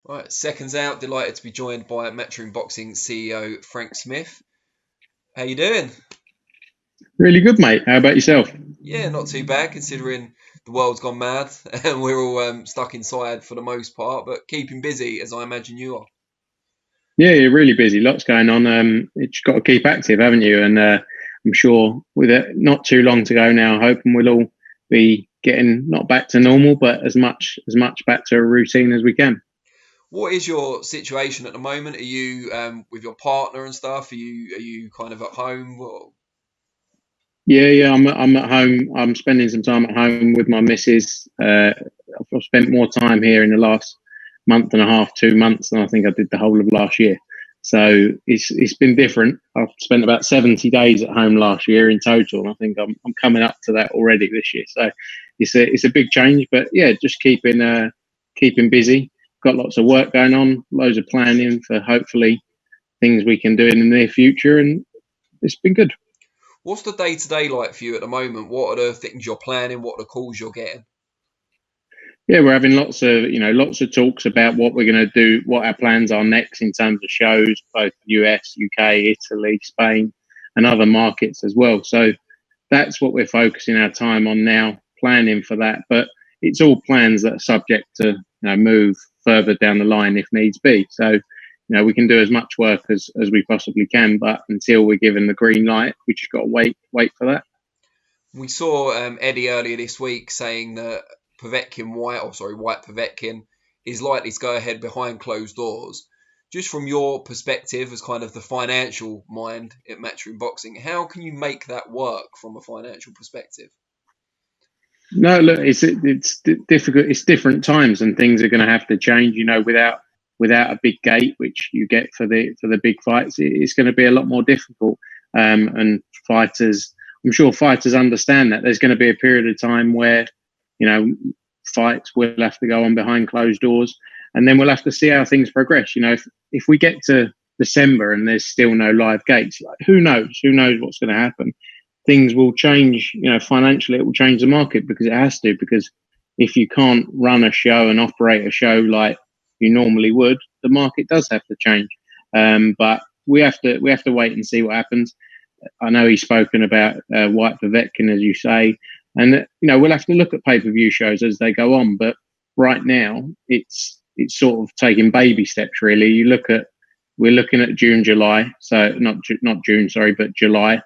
Right, seconds out. Delighted to be joined by Matchroom Boxing CEO Frank Smith. How you doing? Really good, mate. How about yourself? Yeah, not too bad considering the world's gone mad and we're all stuck inside for the most part, but keeping busy as I imagine you are. Yeah, you're really busy. Lots going on. You just got to keep active, haven't you? And I'm sure with it not too long to go now, hoping we'll all be getting not back to normal, but as much back to a routine as we can. What is your situation at the moment? Are you with your partner and stuff? Are you kind of at home? Yeah. I'm at home. I'm spending some time at home with my missus. I've spent more time here in the last month and a half, 2 months than I think I did the whole of last year. So it's been different. I've spent about 70 days at home last year in total, and I think I'm coming up to that already this year. So it's a big change, but yeah, just keeping busy. Got lots of work going on, loads of planning for hopefully things we can do in the near future, and it's been good. What's the day to day like for you at the moment? What are the things you're planning? What are the calls you're getting? Yeah, we're having lots of talks about what we're going to do, what our plans are next in terms of shows, both US, UK, Italy, Spain, and other markets as well. So that's what we're focusing our time on now, planning for that. But it's all plans that are subject to move further down the line if needs be. So we can do as much work as we possibly can, but until we're given the green light, we just got to wait for that. We saw Eddie earlier this week saying that White Povetkin is likely to go ahead behind closed doors. Just from your perspective as kind of the financial mind at Matchroom Boxing, how can you make that work from a financial perspective? No, look, it's difficult. It's different times, and things are going to have to change. Without a big gate, which you get for the big fights, it's going to be a lot more difficult. And fighters, I'm sure fighters understand that there's going to be a period of time where you know fights will have to go on behind closed doors, and then we'll have to see how things progress. If we get to December and there's still no live gates, like, who knows? Who knows what's going to happen? Things will change. Financially, it will change the market because it has to. Because if you can't run a show and operate a show like you normally would, the market does have to change. But we have to wait and see what happens. I know he's spoken about White Povetkin, as you say, and we'll have to look at pay-per-view shows as they go on. But right now, it's sort of taking baby steps. Really, we're looking at June, July. So not June, sorry, but July.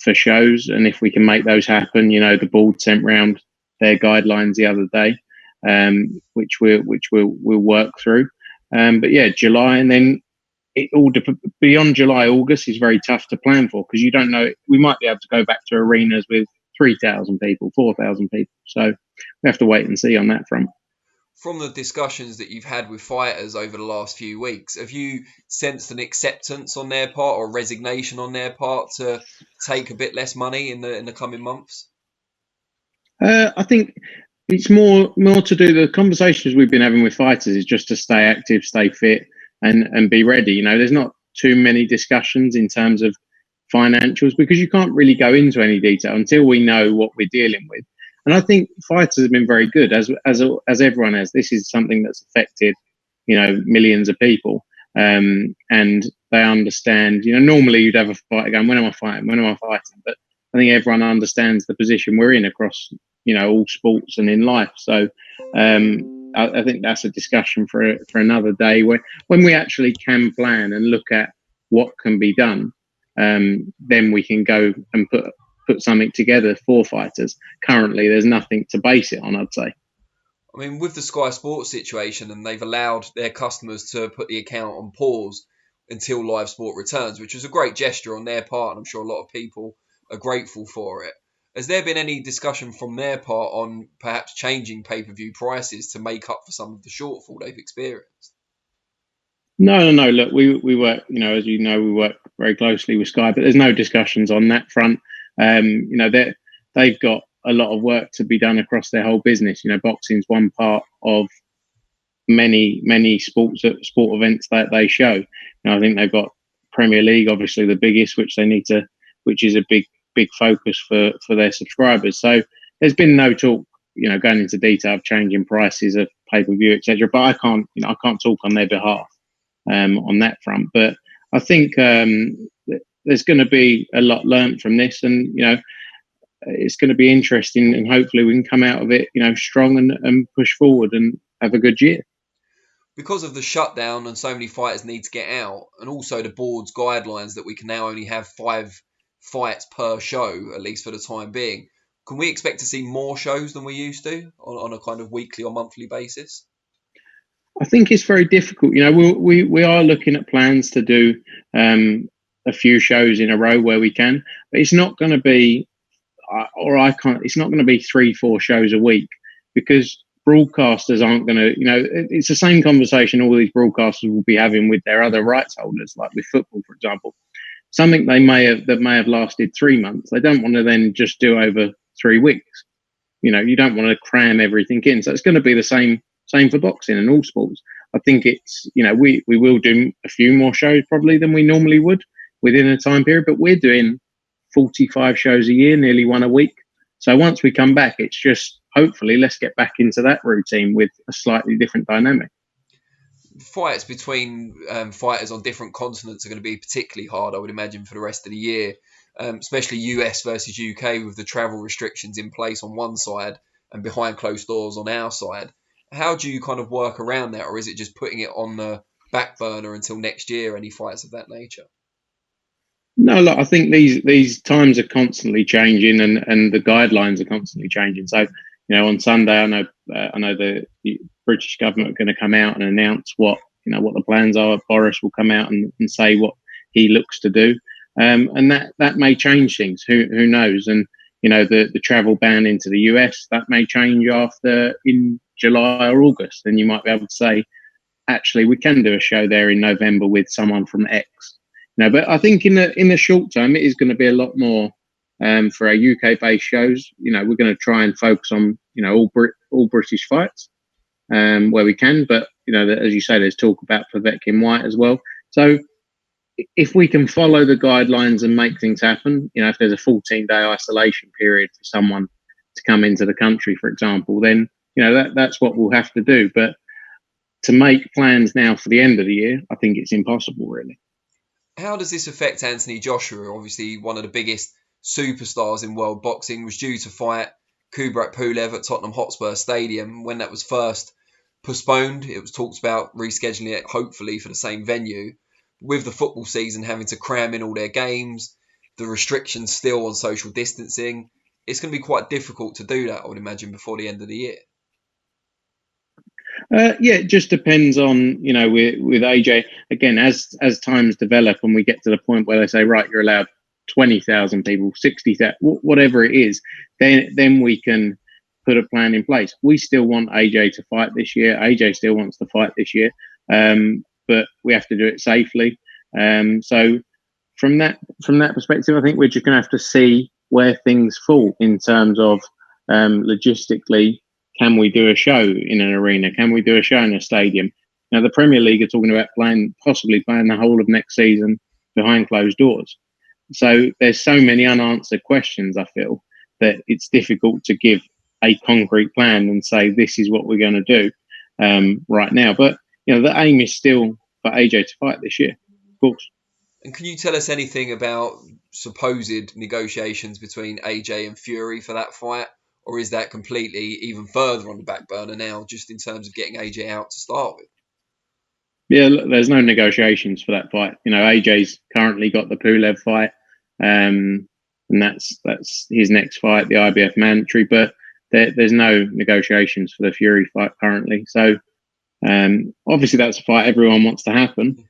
For shows, and if we can make those happen, the board sent round their guidelines the other day, which we'll work through. But yeah, July, and then beyond July, August is very tough to plan for because you don't know. We might be able to go back to arenas with 3,000 people, 4,000 people. So we have to wait and see on that front. From the discussions that you've had with fighters over the last few weeks, have you sensed an acceptance on their part or resignation on their part to take a bit less money in the coming months? I think it's more to do the conversations we've been having with fighters is just to stay active, stay fit, and be ready. There's not too many discussions in terms of financials because you can't really go into any detail until we know what we're dealing with. And I think fighters have been very good, as everyone has. This is something that's affected, millions of people, and they understand. Normally you'd have a fighter going, "When am I fighting? When am I fighting?" But I think everyone understands the position we're in across, all sports and in life. So I think that's a discussion for another day where when we actually can plan and look at what can be done, then we can go and put something together for fighters. Currently, there's nothing to base it on, I'd say. I mean, with the Sky Sports situation, and they've allowed their customers to put the account on pause until live sport returns, which is a great gesture on their part, and I'm sure a lot of people are grateful for it. Has there been any discussion from their part on perhaps changing pay-per-view prices to make up for some of the shortfall they've experienced? No. Look, we work, as you know, we work very closely with Sky, but there's no discussions on that front. They've got a lot of work to be done across their whole business. Boxing's one part of many sport events that they show. I think they've got Premier League, obviously the biggest, which is a big focus for their subscribers. So there's been no talk, going into detail of changing prices of pay-per-view, etc. But I can't talk on their behalf on that front. But I think there's going to be a lot learnt from this, and it's going to be interesting, and hopefully we can come out of it, strong and push forward and have a good year. Because of the shutdown and so many fighters need to get out, and also the board's guidelines that we can now only have 5 fights per show, at least for the time being, can we expect to see more shows than we used to on a kind of weekly or monthly basis? I think it's very difficult. We are looking at plans to do a few shows in a row where we can, but it's not going to be, it's not going to be 3-4 shows a week, because broadcasters aren't going to, it's the same conversation all these broadcasters will be having with their other rights holders, like with football, for example. Something that may have lasted 3 months, they don't want to then just do over 3 weeks. You don't want to cram everything in. So it's going to be the same for boxing and all sports. I think it's, we will do a few more shows probably than we normally would within a time period, but we're doing 45 shows a year, nearly one a week. So once we come back, it's just, hopefully, let's get back into that routine with a slightly different dynamic. Fights between fighters on different continents are going to be particularly hard, I would imagine, for the rest of the year, especially US versus UK with the travel restrictions in place on one side and behind closed doors on our side. How do you kind of work around that, or is it just putting it on the back burner until next year, any fights of that nature? No, look, I think these times are constantly changing, and the guidelines are constantly changing. So, on Sunday, I know the British government are going to come out and announce what the plans are. Boris will come out and say what he looks to do, and that may change things. Who knows? And the travel ban into the US, that may change in July or August. Then you might be able to say, actually, we can do a show there in November with someone from X. But I think in the short term, it is going to be a lot more for our UK-based shows. We're going to try and focus on all British fights where we can. But as you say, there's talk about Povetkin White as well. So if we can follow the guidelines and make things happen, if there's a 14-day isolation period for someone to come into the country, for example, then that's what we'll have to do. But to make plans now for the end of the year, I think it's impossible, really. How does this affect Anthony Joshua? Obviously, one of the biggest superstars in world boxing, was due to fight Kubrat Pulev at Tottenham Hotspur Stadium. When that was first postponed, it was talked about rescheduling it, hopefully for the same venue. With the football season having to cram in all their games, the restrictions still on social distancing, it's going to be quite difficult to do that, I would imagine, before the end of the year. It just depends on, with AJ, again, as times develop and we get to the point where they say, right, you're allowed 20,000 people, 60,000, whatever it is, then we can put a plan in place. We still want AJ to fight this year. AJ still wants to fight this year, but we have to do it safely. So from that perspective, I think we're just going to have to see where things fall in terms of logistically. Can we do a show in an arena? Can we do a show in a stadium? Now, the Premier League are talking about possibly playing the whole of next season behind closed doors. So there's so many unanswered questions, I feel, that it's difficult to give a concrete plan and say, this is what we're going to do right now. But, the aim is still for AJ to fight this year, of course. And can you tell us anything about supposed negotiations between AJ and Fury for that fight? Or is that completely even further on the back burner now, just in terms of getting AJ out to start with? Yeah, look, there's no negotiations for that fight. AJ's currently got the Pulev fight, and that's his next fight, the IBF mandatory. But there's no negotiations for the Fury fight currently. So obviously that's a fight everyone wants to happen.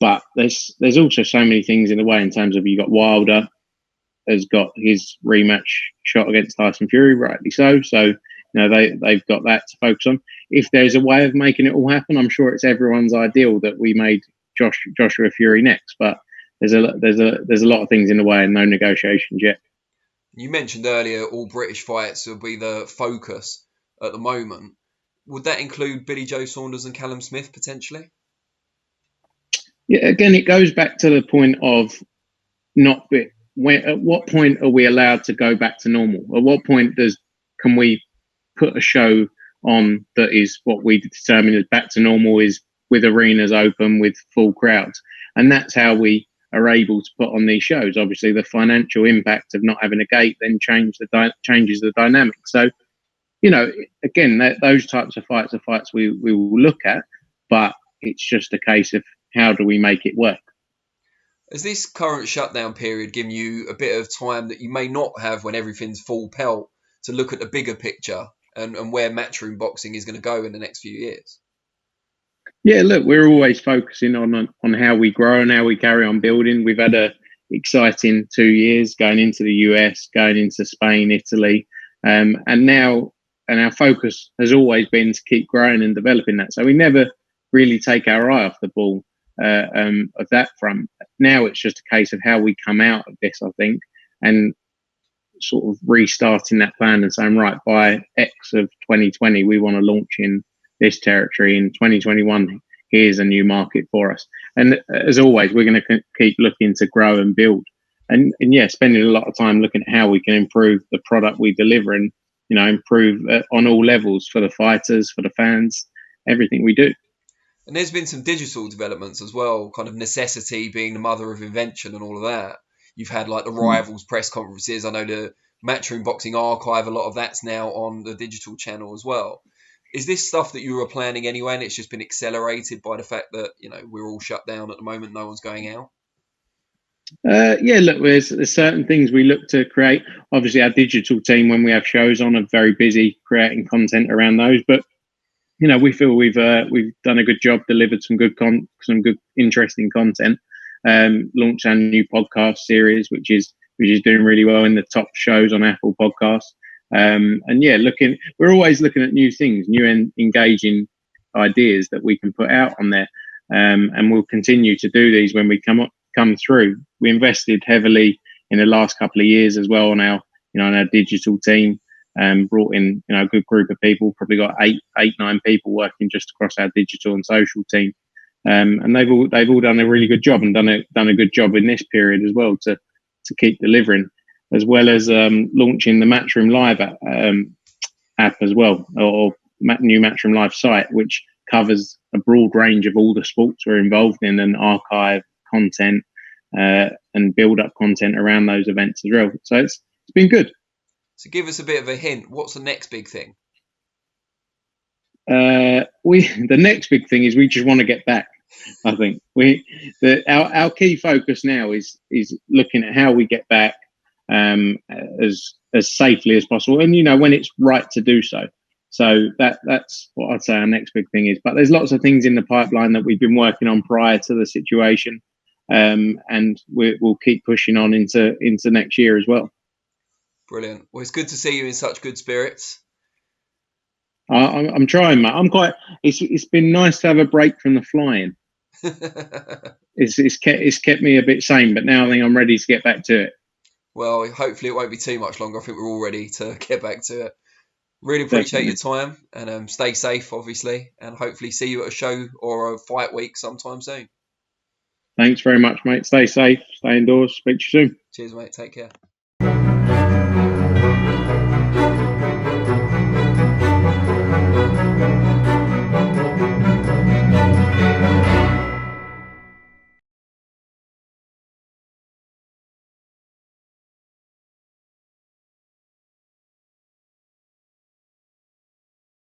But there's also so many things in the way in terms of, you got Wilder has got his rematch shot against Tyson Fury, rightly so. So, they've got that to focus on. If there's a way of making it all happen, I'm sure it's everyone's ideal that we made Joshua Fury next. But there's a lot of things in the way and no negotiations yet. You mentioned earlier all British fights will be the focus at the moment. Would that include Billy Joe Saunders and Callum Smith potentially? Yeah, again, it goes back to the point of at what point are we allowed to go back to normal? At what point can we put a show on that is what we determine as back to normal, is with arenas open with full crowds, and that's how we are able to put on these shows. Obviously, the financial impact of not having a gate then changes the dynamic. So, again, those types of fights are fights we will look at, but it's just a case of how do we make it work. Has this current shutdown period given you a bit of time that you may not have when everything's full pelt to look at the bigger picture and where Matchroom boxing is going to go in the next few years? Yeah, look, we're always focusing on how we grow and how we carry on building. We've had a exciting 2 years going into the US, going into Spain, Italy, and our focus has always been to keep growing and developing that. So we never really take our eye off the ball of that front. Now it's just a case of how we come out of this, I think, and sort of restarting that plan and saying, right, by X of 2020, we want to launch in this territory. In 2021, here's a new market for us. And as always, we're going to keep looking to grow and build. And yeah, spending a lot of time looking at how we can improve the product we deliver and, improve on all levels for the fighters, for the fans, everything we do. And there's been some digital developments as well, kind of necessity being the mother of invention and all of that. You've had like the Rivals press conferences. I know the Matchroom Boxing Archive, a lot of that's now on the digital channel as well. Is this stuff that you were planning anyway, and it's just been accelerated by the fact that, we're all shut down at the moment, no one's going out? Yeah, look, there's certain things we look to create. Obviously, our digital team, when we have shows on, are very busy creating content around those. But we feel we've done a good job, delivered some good interesting content. Launched our new podcast series, which is doing really well in the top shows on Apple Podcasts. And yeah, we're always looking at new things, new engaging ideas that we can put out on there. And we'll continue to do these when we come through. We invested heavily in the last couple of years as well on our digital team. Brought in a good group of people, probably got 9 people working just across our digital and social team, and they've all done a really good job and done a good job in this period as well to keep delivering, as well as launching the Matchroom Live app as well, or new Matchroom Live site, which covers a broad range of all the sports we're involved in and archive content and build up content around those events as well. So it's been good. So give us a bit of a hint. What's the next big thing? The next big thing is we just want to get back. I think our key focus now is looking at how we get back as safely as possible, and when it's right to do so. So that's what I'd say our next big thing is. But there's lots of things in the pipeline that we've been working on prior to the situation, and we'll keep pushing on into next year as well. Brilliant. Well, it's good to see you in such good spirits. I'm trying, mate. It's been nice to have a break from the flying. It's kept me a bit sane, but now I think I'm ready to get back to it. Well, hopefully it won't be too much longer. I think we're all ready to get back to it. Really appreciate your time, and stay safe, obviously, and hopefully see you at a show or a fight week sometime soon. Thanks very much, mate. Stay safe, stay indoors. Speak to you soon. Cheers, mate. Take care.